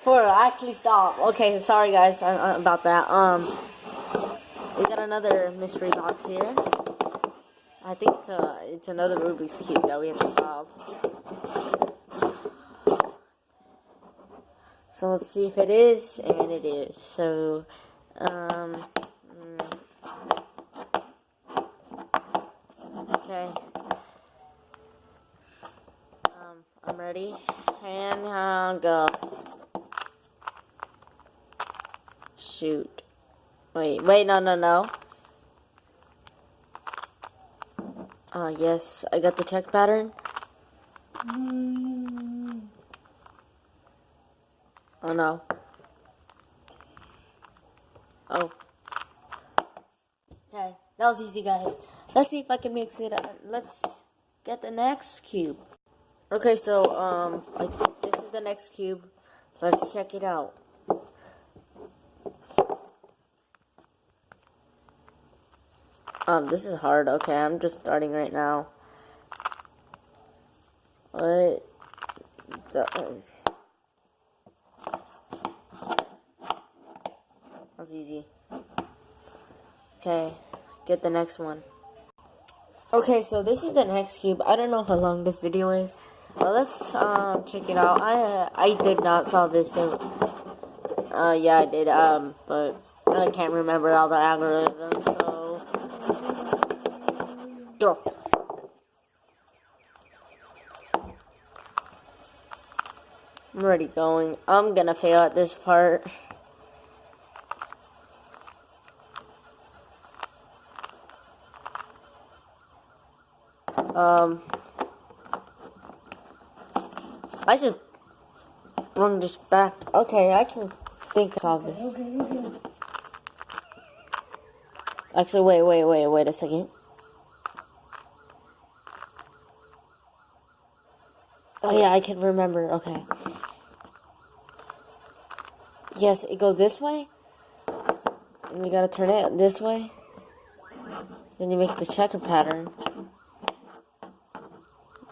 Actually, stop. Okay, sorry guys about that. We got another mystery box here. I think it's another Rubik's Cube that we have to solve. So let's see if it is, and it is. So, okay. I'm ready, and go. Shoot. Wait, no. Yes, I got the check pattern. Oh no. Oh. Okay, that was easy, guys. Let's see if I can mix it up. Let's get the next cube. Okay, so, this is the next cube. Let's check it out. This is hard. Okay, I'm just starting right now. What? That's easy. Okay, get the next one. Okay, so this is the next cube. I don't know how long this video is. Well, let's check it out. I did not solve this. Yeah, I did. But I can't remember all the algorithms. So go. I'm already going. I'm gonna fail at this part. I should bring this back. Okay, I can think of this. Okay. Actually, wait a second. Oh yeah, I can remember. Okay. Yes, it goes this way. And you gotta turn it this way. Then you make the checker pattern.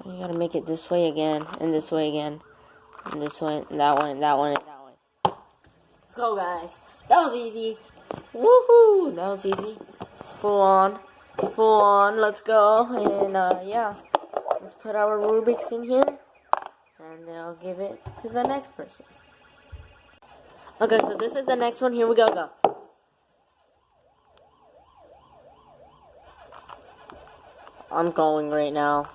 You gotta make it this way again, and this way again, and this way, and that one, and that one, and that one. Let's go, guys. That was easy. Woohoo! That was easy. Full on. Let's go. And yeah, let's put our Rubik's in here, and then I'll give it to the next person. Okay, so this is the next one. Here we go. I'm going right now.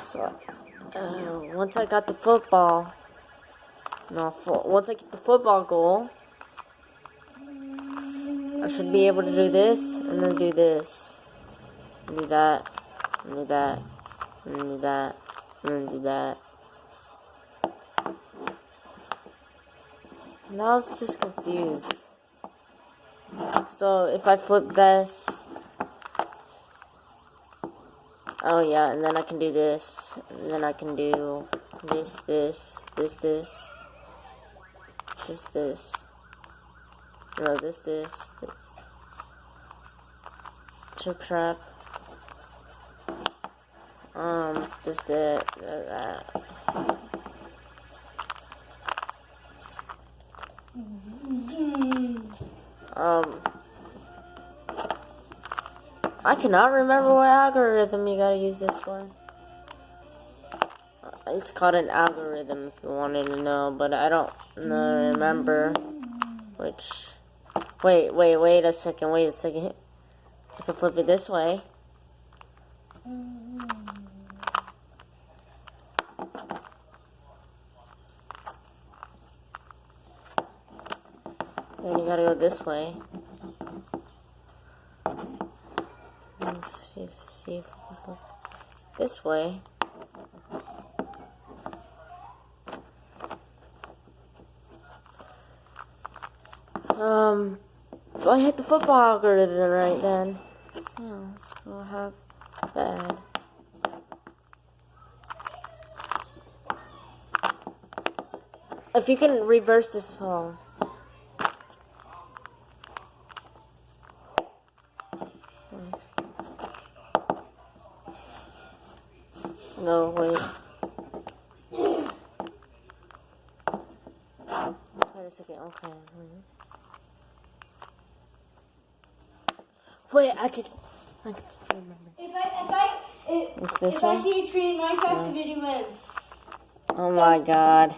So, once I got the football, once I get the football goal, I should be able to do this, and then do this, and do that, and do that, and do that, and then do that. Now I was just confused. So if I flip this, oh yeah, and then I can do this, and then I can do this, no, this, chip trap, that. I cannot remember what algorithm you gotta use this for. It's called an algorithm if you wanted to know, but I don't remember which. Wait a second. I can flip it this way. Then you gotta go this way. Let's see if we flip this way. I hit the football algorithm right then. Oh, so how bad. If you can reverse this phone. No, wait. Wait a second, okay. Wait, I could remember. If I see a tree in Minecraft, the video ends. Oh my god.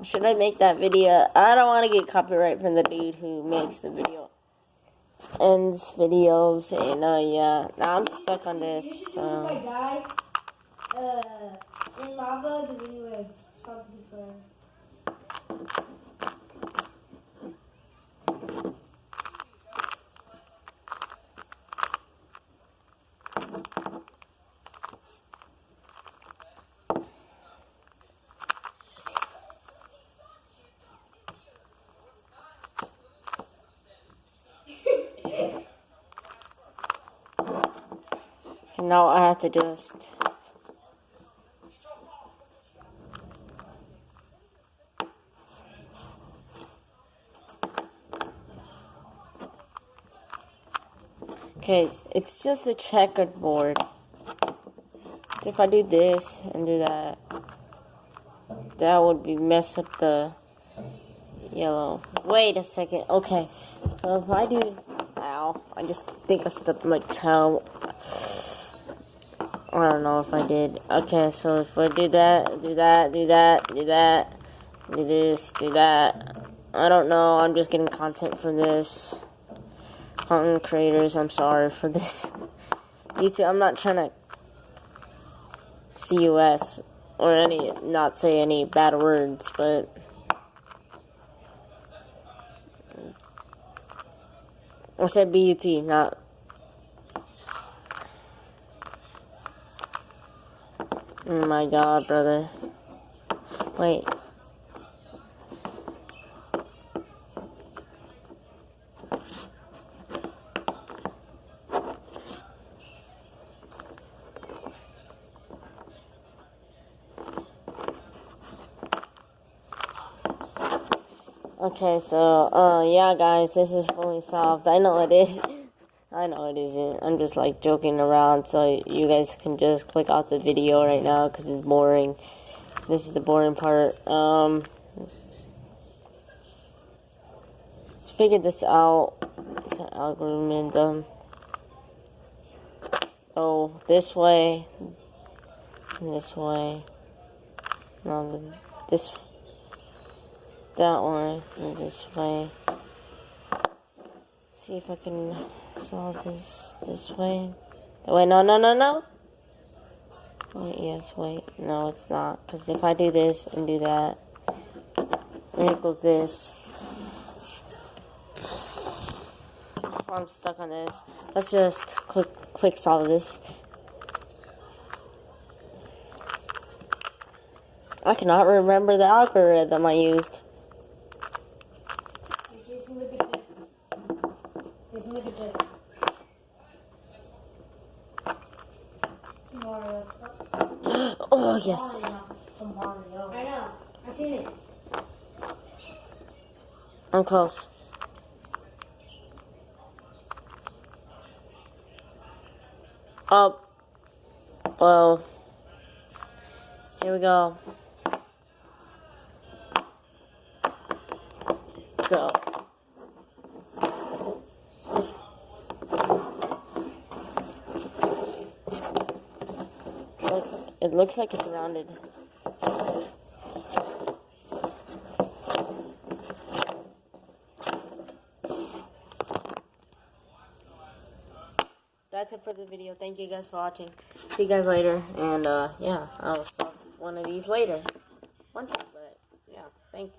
Should I make that video? I don't want to get copyright from the dude who makes the video. Ends videos, and yeah. Now I'm stuck on this. If I die in lava, the video ends. Probably forever. And now I have to just... Okay, it's just a checkered board. If I do this and do that, that would be mess up the yellow. Wait a second. Okay, so if I do... Ow, I just think I stepped my toe. I don't know if I did. Okay, so if I do that, do that, do that, do that, do this, do that. I don't know. I'm just getting content from this. Content creators, I'm sorry for this. YouTube, I'm not trying to CUS or not say any bad words, but I said BUT, not. Oh my god, brother. Wait. Okay, so, yeah, guys, this is fully solved. I know it is. I know it isn't. I'm just, like, joking around, so you guys can just click off the video right now, because it's boring. This is the boring part. Let's figure this out. It's an algorithm. Oh, this way. And this way. No, this way. That one, and this way. See if I can solve this way. Wait, no. Wait, yes, wait. No, it's not. Because if I do this and do that, and it goes this. I'm stuck on this. Let's just quick solve this. I cannot remember the algorithm I used. Look at this. Mario. Oh, yes. Mario. I know. I've seen it. I'm close. Oh. Well. Here we go. Go. It looks like it's rounded. That's it for the video. Thank you guys for watching. See you guys later. And yeah, I'll solve one of these later. One time, but yeah, thanks.